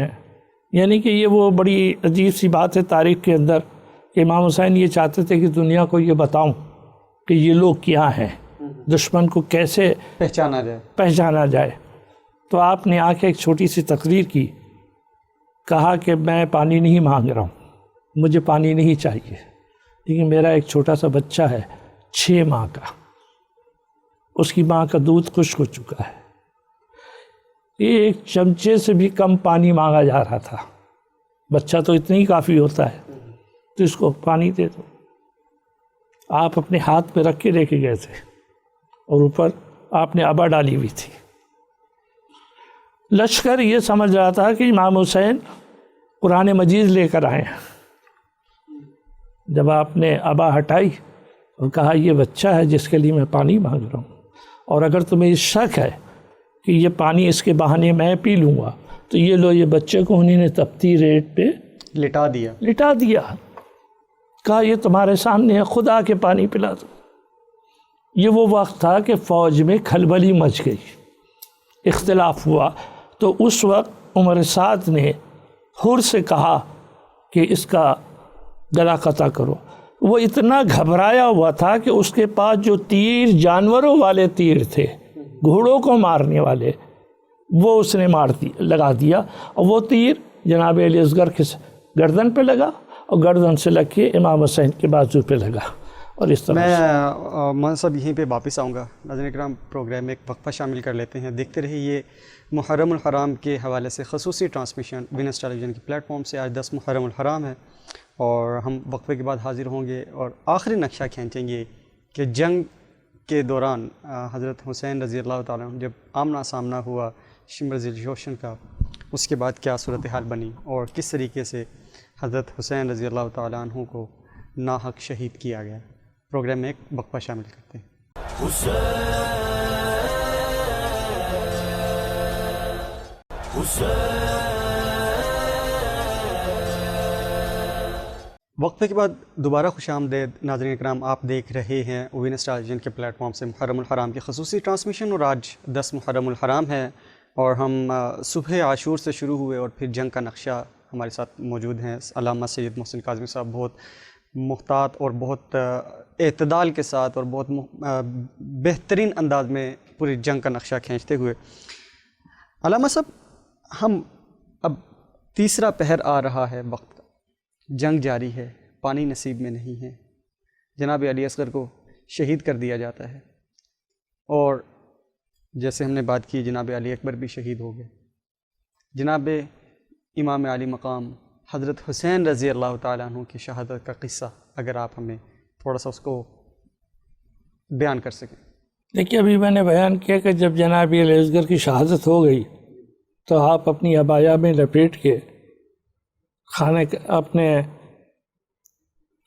یعنی کہ یہ وہ بڑی عجیب سی بات ہے تاریخ کے اندر کہ امام حسین یہ چاہتے تھے کہ دنیا کو یہ بتاؤں کہ یہ لوگ کیا ہیں، دشمن کو کیسے پہچانا جائے۔ تو آپ نے آ کے ایک چھوٹی سی تقریر کی، کہا کہ میں پانی نہیں مانگ رہا ہوں، مجھے پانی نہیں چاہیے، لیکن میرا ایک چھوٹا سا بچہ ہے 6 ماہ کا، اس کی ماں کا دودھ خشک ہو چکا ہے، ایک چمچے سے بھی کم پانی مانگا جا رہا تھا، بچہ تو اتنا ہی کافی ہوتا ہے، تو اس کو پانی دے دو۔ آپ اپنے ہاتھ پہ رکھ کے لے کے گئے تھے، اور اوپر آپ نے ابا ڈالی ہوئی تھی۔ لشکر یہ سمجھ رہا تھا کہ امام حسین قرآن مجید لے کر آئے ہیں۔ جب آپ نے ابا ہٹائی اور کہا یہ بچہ ہے جس کے لیے میں پانی مانگ رہا ہوں، اور اگر تمہیں شک ہے کہ یہ پانی اس کے بہانے میں پی لوں گا، تو یہ لو، یہ بچے کو انہیں نے تپتی ریت پہ لٹا دیا، کہا یہ تمہارے سامنے ہے، خدا کے پانی پلا دو۔ یہ وہ وقت تھا کہ فوج میں کھلبلی مچ گئی، اختلاف ہوا، تو اس وقت عمر سعد نے حر سے کہا کہ اس کا گلا قطع کرو۔ وہ اتنا گھبرایا ہوا تھا کہ اس کے پاس جو تیر جانوروں والے تیر تھے، گھوڑوں کو مارنے والے، وہ اس نے لگا دیا، اور وہ تیر جناب علی اصغر کے گردن پہ لگا اور گردن سے لگ کے امام حسین کے بازو پہ لگا، اور اس طرح میں مولانا صاحب یہیں پہ واپس آؤں گا۔ ناظرین کرام، پروگرام میں ایک وقفہ شامل کر لیتے ہیں، دیکھتے رہیے محرم الحرام کے حوالے سے خصوصی ٹرانسمیشن وینس ٹیلی ویژن کے پلیٹ فارم سے۔ آج 10 محرم الحرام ہے اور ہم وقفے کے بعد حاضر ہوں گے اور آخری نقشہ کھینچیں گے کہ جنگ کے دوران حضرت حسین رضی اللہ تعالیٰ عنہ جب آمنا سامنا ہوا شمر ذی جوشن کا، اس کے بعد کیا صورتحال بنی اور کس طریقے سے حضرت حسین رضی اللہ تعالیٰ عنہ کو ناحق شہید کیا گیا۔ پروگرام میں ایک وقفہ شامل کرتے ہیں۔ وقفے کے بعد دوبارہ خوش آمدید ناظرین اکرام، آپ دیکھ رہے ہیں وینس ٹیلی ویژن کے پلیٹ فارم سے محرم الحرام کی خصوصی ٹرانسمیشن، اور آج 10 محرم الحرام ہے اور ہم صبح عاشور سے شروع ہوئے اور پھر جنگ کا نقشہ ہمارے ساتھ موجود ہیں علامہ سید محسن کاظمی صاحب، بہت محتاط اور بہت اعتدال کے ساتھ اور بہت بہترین انداز میں پوری جنگ کا نقشہ کھینچتے ہوئے۔ علامہ صاحب، ہم اب تیسرا پہر آ رہا ہے، وقت کا جنگ جاری ہے، پانی نصیب میں نہیں ہے، جناب علی اصغر کو شہید کر دیا جاتا ہے، اور جیسے ہم نے بات کی جناب علی اکبر بھی شہید ہو گئے۔ جناب امام علی مقام حضرت حسین رضی اللہ تعالیٰ عنہ کی شہادت کا قصہ اگر آپ ہمیں تھوڑا سا اس کو بیان کر سکیں۔ دیکھیے، ابھی میں نے بیان کیا کہ جب جناب علی اصغر کی شہادت ہو گئی تو آپ اپنی عبایا میں لپیٹ کے اپنے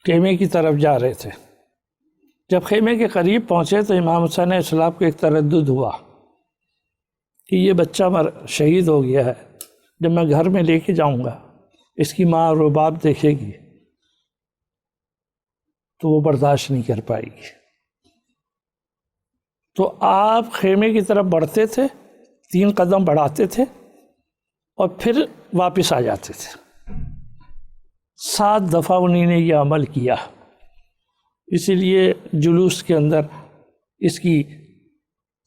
خیمے کی طرف جا رہے تھے۔ جب خیمے کے قریب پہنچے تو امام حسین علیہ السلام کو ایک تردد ہوا کہ یہ بچہ شہید ہو گیا ہے، جب میں گھر میں لے کے جاؤں گا اس کی ماں اور باپ دیکھے گی تو وہ برداشت نہیں کر پائے گی۔ تو آپ خیمے کی طرف بڑھتے تھے، 3 قدم بڑھاتے تھے اور پھر واپس آ جاتے تھے۔ 7 دفعہ انہوں نے یہ عمل کیا، اسی لیے جلوس کے اندر اس کی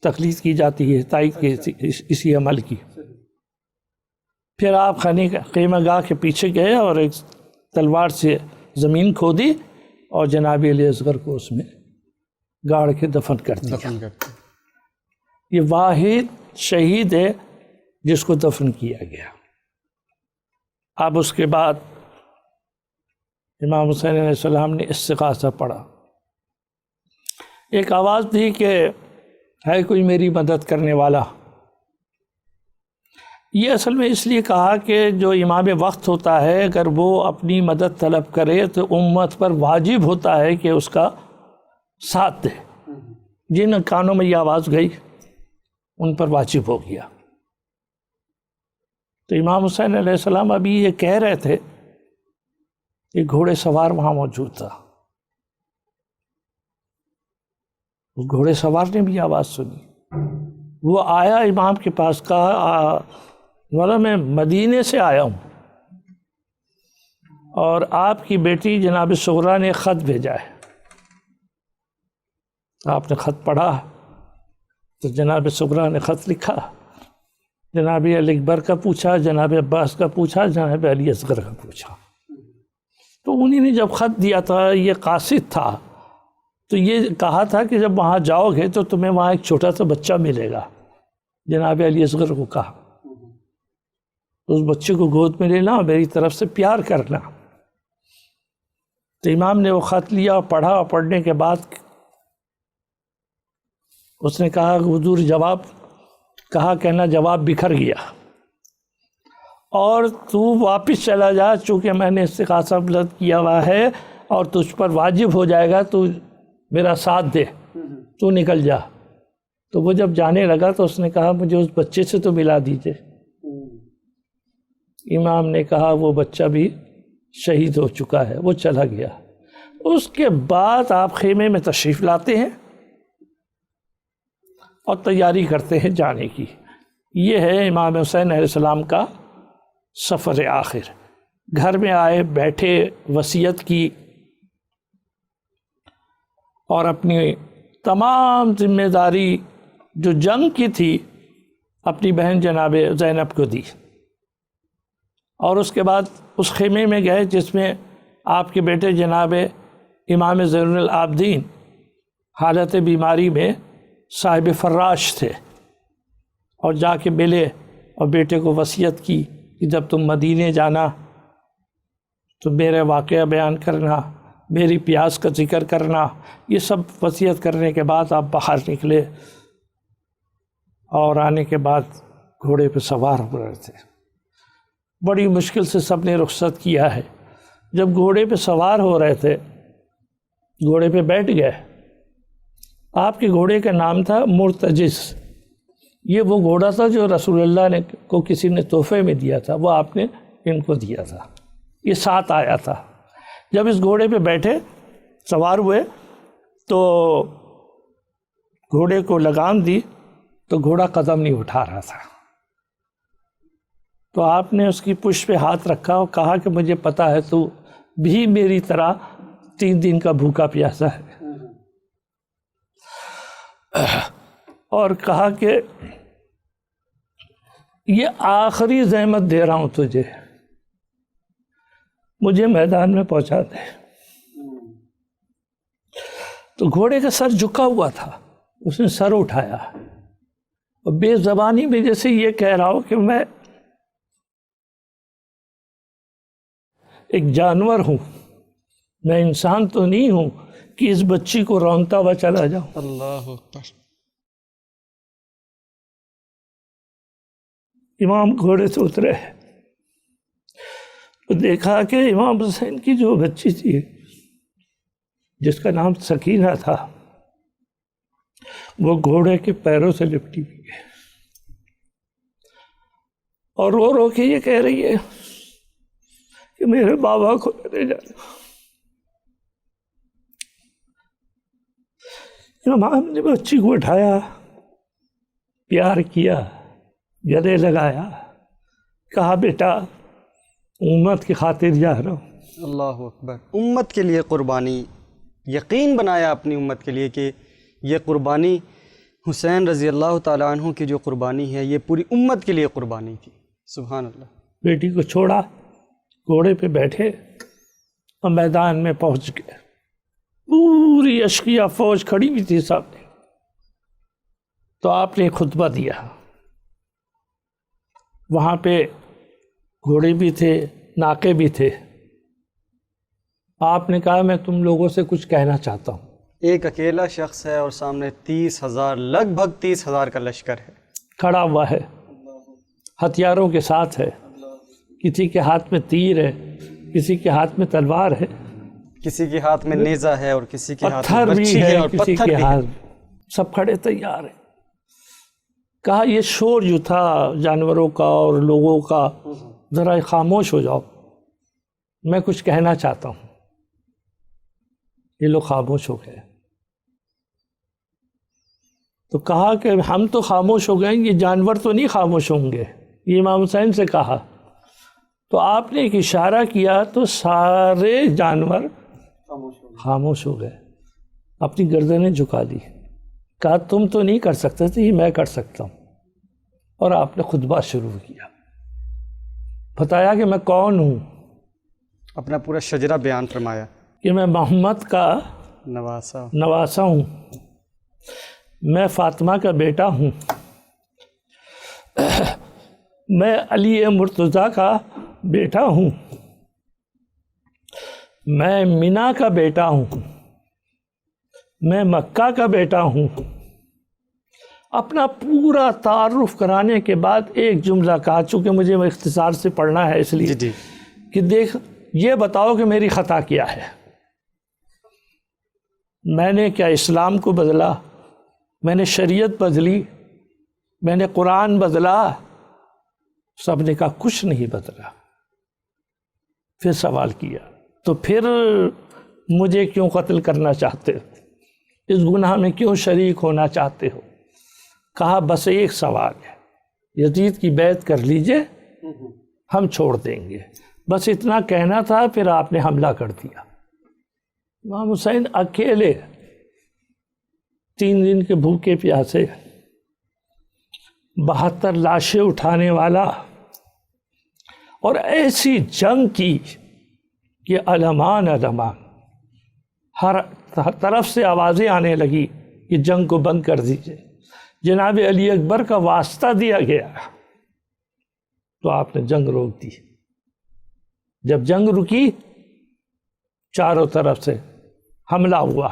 تقلید کی جاتی ہے، تائید کی اسی عمل کی۔ پھر آپ خیمہ گاہ کے پیچھے گئے اور ایک تلوار سے زمین کھودی اور جناب علی اصغر کو اس میں گاڑ کے دفن کر دیا۔ یہ واحد شہید ہے جس کو دفن کیا گیا۔ اب اس کے بعد امام حسین علیہ السلام نے استغاثہ پڑھا، ایک آواز دی کہ ہے کوئی میری مدد کرنے والا۔ یہ اصل میں اس لیے کہا کہ جو امام وقت ہوتا ہے اگر وہ اپنی مدد طلب کرے تو امت پر واجب ہوتا ہے کہ اس کا ساتھ دے۔ جن کانوں میں یہ آواز گئی ان پر واجب ہو گیا۔ تو امام حسین علیہ السلام ابھی یہ کہہ رہے تھے، ایک گھوڑے سوار وہاں موجود تھا، اس گھوڑے سوار نے بھی آواز سنی، وہ آیا امام کے پاس، کہا مولا میں مدینے سے آیا ہوں اور آپ کی بیٹی جناب صغرا نے خط بھیجا ہے۔ آپ نے خط پڑھا تو جناب صغرا نے خط لکھا، جناب علی اکبر کا پوچھا، جناب عباس کا پوچھا، جناب علی اصغر کا پوچھا۔ تو انہی نے جب خط دیا تھا، یہ قاصد تھا، تو یہ کہا تھا کہ جب وہاں جاؤ گے تو تمہیں وہاں ایک چھوٹا سا بچہ ملے گا۔ جناب علی اصغر کو کہا اس بچے کو گود میں لینا اور میری طرف سے پیار کرنا۔ تو امام نے وہ خط لیا اور پڑھا، اور پڑھنے کے بعد اس نے کہا حضور جواب کہنا جواب بکھر گیا اور تو واپس چلا جا، چونکہ میں نے استغاثہ بلند کیا ہوا ہے اور تجھ پر واجب ہو جائے گا، تو میرا ساتھ دے، تو نکل جا۔ تو وہ جب جانے لگا تو اس نے کہا مجھے اس بچے سے تو ملا دیجئے۔ امام نے کہا وہ بچہ بھی شہید ہو چکا ہے، وہ چلا گیا۔ اس کے بعد آپ خیمے میں تشریف لاتے ہیں اور تیاری کرتے ہیں جانے کی۔ یہ ہے امام حسین علیہ السلام کا سفر آخر۔ گھر میں آئے، بیٹھے، وصیت کی اور اپنی تمام ذمہ داری جو جنگ کی تھی اپنی بہن جناب زینب کو دی۔ اور اس کے بعد اس خیمے میں گئے جس میں آپ کے بیٹے جناب امام زین العابدین حالت بیماری میں صاحب فراش تھے، اور جا کے ملے اور بیٹے کو وصیت کی کہ جب تم مدینے جانا تو میرے واقعہ بیان کرنا، میری پیاس کا ذکر کرنا۔ یہ سب وصیت کرنے کے بعد آپ باہر نکلے، اور آنے کے بعد گھوڑے پہ سوار ہو رہے تھے۔ بڑی مشکل سے سب نے رخصت کیا ہے۔ جب گھوڑے پہ سوار ہو رہے تھے، گھوڑے پہ بیٹھ گئے۔ آپ کے گھوڑے کا نام تھا مرتجس۔ یہ وہ گھوڑا تھا جو رسول اللہ نے کو کسی نے تحفے میں دیا تھا، وہ آپ نے ان کو دیا تھا، یہ ساتھ آیا تھا۔ جب اس گھوڑے پہ بیٹھے سوار ہوئے تو گھوڑے کو لگام دی تو گھوڑا قدم نہیں اٹھا رہا تھا، تو آپ نے اس کی پشت پہ ہاتھ رکھا اور کہا کہ مجھے پتہ ہے تو بھی میری طرح 3 دن کا بھوکا پیاسا ہے، اور کہا کہ یہ آخری زحمت دے رہا ہوں تجھے، مجھے میدان میں پہنچا دے۔ تو گھوڑے کا سر جھکا ہوا تھا، اس نے سر اٹھایا اور بے زبانی میں جیسے یہ کہہ رہا ہو کہ میں ایک جانور ہوں، میں انسان تو نہیں ہوں کہ اس بچی کو رونتا ہوا چلا جاؤں۔ اللہ اکبر۔ امام گھوڑے سے اترے تو دیکھا کہ امام حسین کی جو بچی تھی جس کا نام سکینہ تھا، وہ گھوڑے کے پیروں سے لپٹی ہوئی ہے، اور رو رو کے یہ کہہ رہی ہے کہ میرے بابا کو لے جانا۔ امام نے بچی کو اٹھایا، پیار کیا، گلے لگایا، کہا بیٹا امت کی خاطر جا رہا ہوں۔ اللہ اکبر۔ امت کے لیے قربانی، یقین بنایا اپنی امت کے لیے کہ یہ قربانی حسین رضی اللہ تعالیٰ عنہ کی جو قربانی ہے یہ پوری امت کے لیے قربانی تھی۔ سبحان اللہ۔ بیٹی کو چھوڑا، گھوڑے پہ بیٹھے اور میدان میں پہنچ گئے۔ پوری اشقیہ فوج کھڑی ہوئی تھی سامنے، تو آپ نے خطبہ دیا۔ وہاں پہ گھوڑے بھی تھے، ناکے بھی تھے۔ آپ نے کہا میں تم لوگوں سے کچھ کہنا چاہتا ہوں۔ ایک اکیلا شخص ہے اور سامنے 30,000، لگ بھگ 30,000 کا لشکر ہے، کھڑا ہوا ہے، ہتھیاروں کے ساتھ ہے، کسی کے ہاتھ میں تیر ہے، کسی کے ہاتھ میں تلوار ہے، کسی کے ہاتھ میں نیزہ ہے اور کسی کے ہاتھ میں پتھر بھی برچھی ہے، اور کسی پتھر کے بھی ہے۔ ہاتھ، سب کھڑے تیار ہیں۔ کہا یہ شور جو تھا جانوروں کا اور لوگوں کا، ذرا خاموش ہو جاؤ، میں کچھ کہنا چاہتا ہوں۔ یہ لوگ خاموش ہو گئے۔ تو کہا کہ ہم تو خاموش ہو گئے، یہ جانور تو نہیں خاموش ہوں گے، یہ امام حسین سے کہا۔ تو آپ نے ایک اشارہ کیا تو سارے جانور خاموش ہو گئے، اپنی گردنیں جھکا دی۔ کہا تم تو نہیں کر سکتے تھے، یہ میں کر سکتا ہوں۔ اور آپ نے خطبہ شروع کیا، بتایا کہ میں کون ہوں، اپنا پورا شجرہ بیان فرمایا کہ میں محمد کا نواسا ہوں، میں فاطمہ کا بیٹا ہوں، میں علی مرتضیٰ کا بیٹا ہوں، میں مینا کا بیٹا ہوں، میں مکہ کا بیٹا ہوں۔ اپنا پورا تعارف کرانے کے بعد ایک جملہ کہا، چونکہ مجھے اختصار سے پڑھنا ہے اس لیے جی کہ دیکھ یہ بتاؤ کہ میری خطا کیا ہے، میں نے کیا اسلام کو بدلا، میں نے شریعت بدلی، میں نے قرآن بدلا؟ سب نے کہا کچھ نہیں بدلا۔ پھر سوال کیا تو پھر مجھے کیوں قتل کرنا چاہتے ہو، اس گناہ میں کیوں شریک ہونا چاہتے ہو؟ کہا بس ایک سوال ہے، یزید کی بیعت کر لیجئے، ہم چھوڑ دیں گے، بس اتنا کہنا تھا۔ پھر آپ نے حملہ کر دیا۔ امام حسین اکیلے 3 دن کے بھوکے پیاسے، 72 لاشیں اٹھانے والا، اور ایسی جنگ کی کہ علمان علمان، ہر طرف سے آوازیں آنے لگی کہ جنگ کو بند کر دیجیے. جناب علی اکبر کا واسطہ دیا گیا تو آپ نے جنگ روک دی. جب جنگ رکی، چاروں طرف سے حملہ ہوا،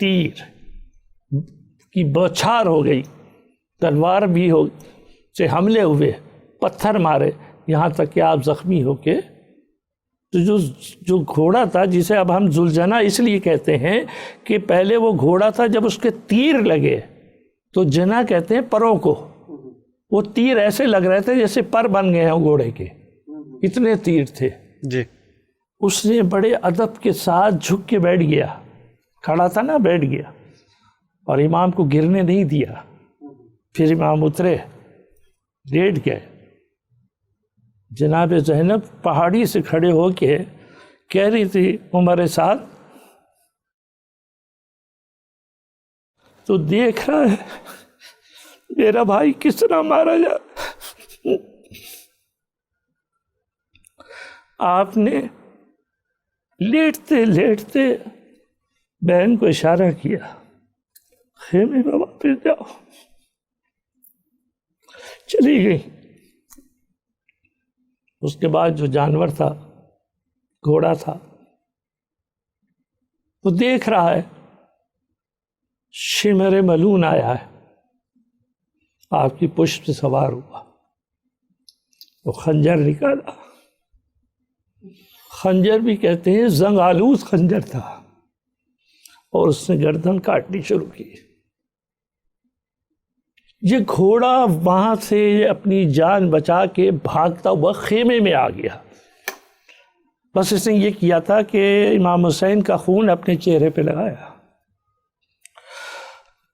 تیر کی بوچھار ہو گئی، تلوار بھی سے حملے ہوئے، پتھر مارے، یہاں تک کہ آپ زخمی ہو کے تو جو گھوڑا تھا، جسے اب ہم ذوالجناح اس لیے کہتے ہیں کہ پہلے وہ گھوڑا تھا، جب اس کے تیر لگے تو جنا کہتے ہیں پروں کو، وہ تیر ایسے لگ رہے تھے جیسے پر بن گئے ہیں گھوڑے کے، اتنے تیر تھے. جی. اس نے بڑے ادب کے ساتھ جھک کے بیٹھ گیا، کھڑا تھا نا، بیٹھ گیا اور امام کو گرنے نہیں دیا. پھر امام اترے، لیٹ گئے. جناب زینب پہاڑی سے کھڑے ہو کے کہہ رہی تھی عمر سعد تو دیکھ رہا ہے میرا بھائی کس طرح مارا جا. آپ نے لیٹتے لیٹتے بہن کو اشارہ کیا، خیمے میں واپس جاؤ. چلی گئی. اس کے بعد جو جانور تھا، گھوڑا تھا، وہ دیکھ رہا ہے شمر ملون آیا ہے، آپ کی پشت پہ سوار ہوا، وہ خنجر نکالا. خنجر بھی کہتے ہیں زنگ آلود خنجر تھا، اور اس نے گردن کاٹنی شروع کی. یہ گھوڑا وہاں سے اپنی جان بچا کے بھاگتا ہوا خیمے میں آ گیا. بس اس نے یہ کیا تھا کہ امام حسین کا خون اپنے چہرے پہ لگایا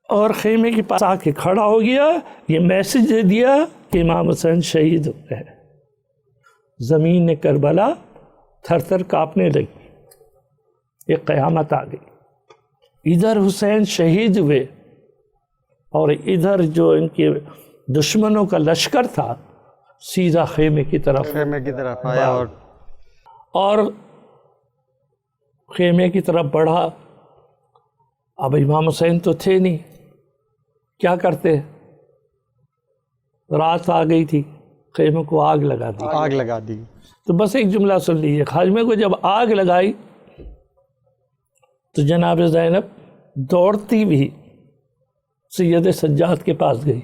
اور خیمے کے پاس آ کے کھڑا ہو گیا. یہ میسج دے دیا کہ امام حسین شہید ہو گئے. زمین کربلا تھر تھر کانپنے لگی، ایک قیامت آ گئی. ادھر حسین شہید ہوئے اور ادھر جو ان کے دشمنوں کا لشکر تھا سیدھا خیمے کی طرف آیا اور خیمے کی طرف بڑھا. اب امام حسین تو تھے نہیں، کیا کرتے؟ رات آ گئی تھی، خیمے کو آگ لگا دی. تو بس ایک جملہ سن لیجیے، خیمے کو جب آگ لگائی تو جناب زینب دوڑتی ہوئی سید سجاد کے پاس گئی.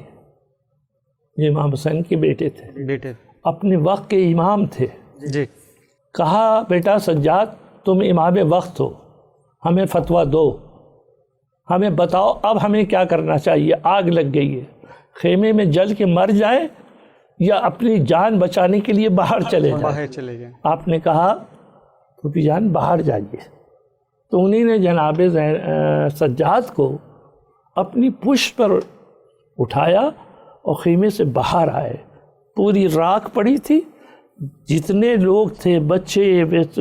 یہ امام حسین کے بیٹے تھے، اپنے وقت کے امام تھے. جی. کہا بیٹا سجاد تم امام وقت ہو، ہمیں فتویٰ دو، ہمیں بتاؤ اب ہمیں کیا کرنا چاہیے. آگ لگ گئی ہے، خیمے میں جل کے مر جائیں یا اپنی جان بچانے کے لیے باہر چلے جائیں. آپ نے کہا پھوپھی جان باہر جائیے. تو انہی نے جناب سجاد کو اپنی پشت پر اٹھایا اور خیمے سے باہر آئے. پوری راکھ پڑی تھی، جتنے لوگ تھے، بچے،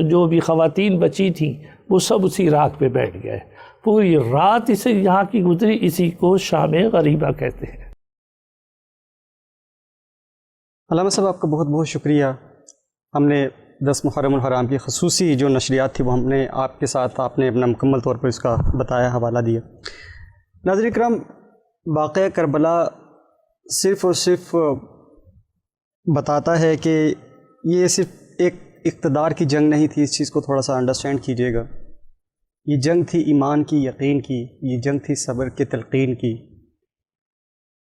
جو بھی خواتین بچی تھیں، وہ سب اسی راکھ پہ بیٹھ گئے. پوری رات اسے یہاں کی گزری. اسی کو شام غریبہ کہتے ہیں. علامہ صاحب آپ کا بہت بہت شکریہ. ہم نے 10 محرم الحرام کی خصوصی جو نشریات تھی وہ ہم نے آپ کے ساتھ، آپ نے اپنا مکمل طور پر اس کا بتایا، حوالہ دیا. ناظرین کرام، واقعہ کربلا صرف اور صرف بتاتا ہے کہ یہ صرف ایک اقتدار کی جنگ نہیں تھی. اس چیز کو تھوڑا سا انڈرسٹینڈ کیجیے گا. یہ جنگ تھی ایمان کی، یقین کی. یہ جنگ تھی صبر کے تلقین کی.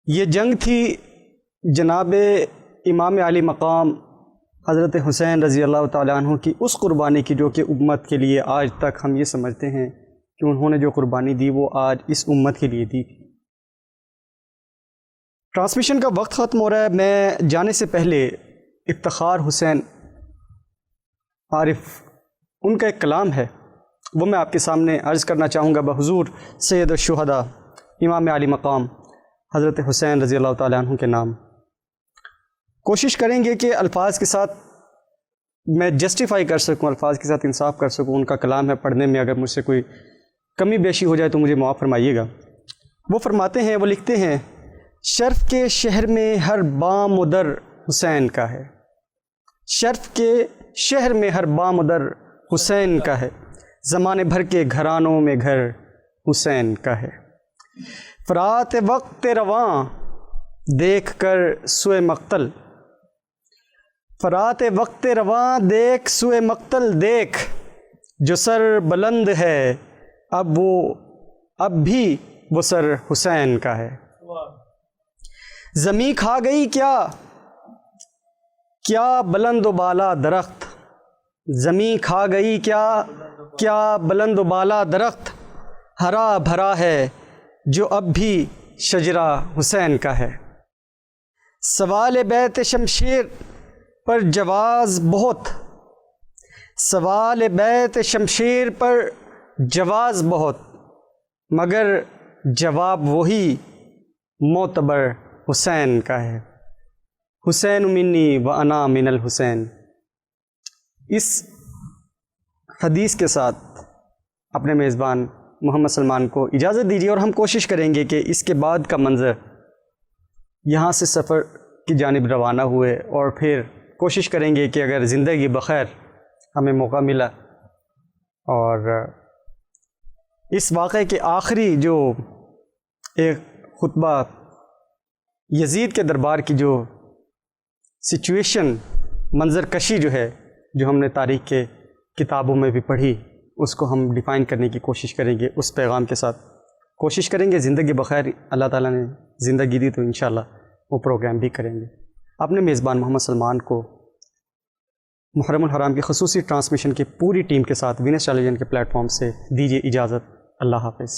یہ جنگ تھی جناب امام علی مقام حضرت حسین رضی اللہ تعالیٰ عنہ کی اس قربانی کی، جو کہ امت کے لیے آج تک ہم یہ سمجھتے ہیں کہ انہوں نے جو قربانی دی وہ آج اس امت کے لیے دی تھی. ٹرانسمیشن کا وقت ختم ہو رہا ہے. میں جانے سے پہلے افتخار حسین عارف ان کا ایک کلام ہے، وہ میں آپ کے سامنے عرض کرنا چاہوں گا بحضور سید الشہداء امام علی مقام حضرت حسین رضی اللہ تعالیٰ عنہ کے نام. کوشش کریں گے کہ الفاظ کے ساتھ میں جسٹیفائی کر سکوں، الفاظ کے ساتھ انصاف کر سکوں. ان کا کلام ہے، پڑھنے میں اگر مجھ سے کوئی کمی بیشی ہو جائے تو مجھے معاف فرمائیے گا. وہ فرماتے ہیں، وہ لکھتے ہیں، شرف کے شہر میں ہر بام و در حسین کا ہے. شرف کے شہر میں ہر بام در حسین کا ہے، زمانے بھر کے گھرانوں میں گھر حسین کا ہے۔ فرات وقت رواں دیکھ کر سوئے مقتل، فرات وقت رواں دیکھ سوئے مقتل دیکھ، جو سر بلند ہے اب بھی وہ سر حسین کا ہے۔ زمیں کھا گئی کیا بلند و بالا درخت، زمیں کھا گئی کیا بلند و بالا درخت، ہرا بھرا ہے جو اب بھی شجرہ حسین کا ہے۔ سوال بیت شمشیر پر جواز بہت، سوال بیت شمشیر پر جواز بہت، مگر جواب وہی معتبر حسین کا ہے۔ حسین منی و انا من الحسین۔ اس حدیث کے ساتھ اپنے میزبان محمد سلمان کو اجازت دیجیے، اور ہم کوشش کریں گے کہ اس کے بعد کا منظر یہاں سے سفر کی جانب روانہ ہوئے، اور پھر کوشش کریں گے کہ اگر زندگی بخیر ہمیں موقع ملا اور اس واقعے کے آخری جو ایک خطبہ یزید کے دربار کی جو سچویشن، منظر کشی جو ہے، جو ہم نے تاریخ کے کتابوں میں بھی پڑھی، اس کو ہم ڈیفائن کرنے کی کوشش کریں گے اس پیغام کے ساتھ۔ کوشش کریں گے زندگی بخیر اللہ تعالیٰ نے زندگی دی تو انشاءاللہ وہ پروگرام بھی کریں گے۔ اپنے میزبان محمد سلمان کو محرم الحرام کی خصوصی ٹرانسمیشن کی پوری ٹیم کے ساتھ وینس ٹیلی ویژن کے پلیٹ فارم سے دیجیے اجازت۔ اللہ حافظ۔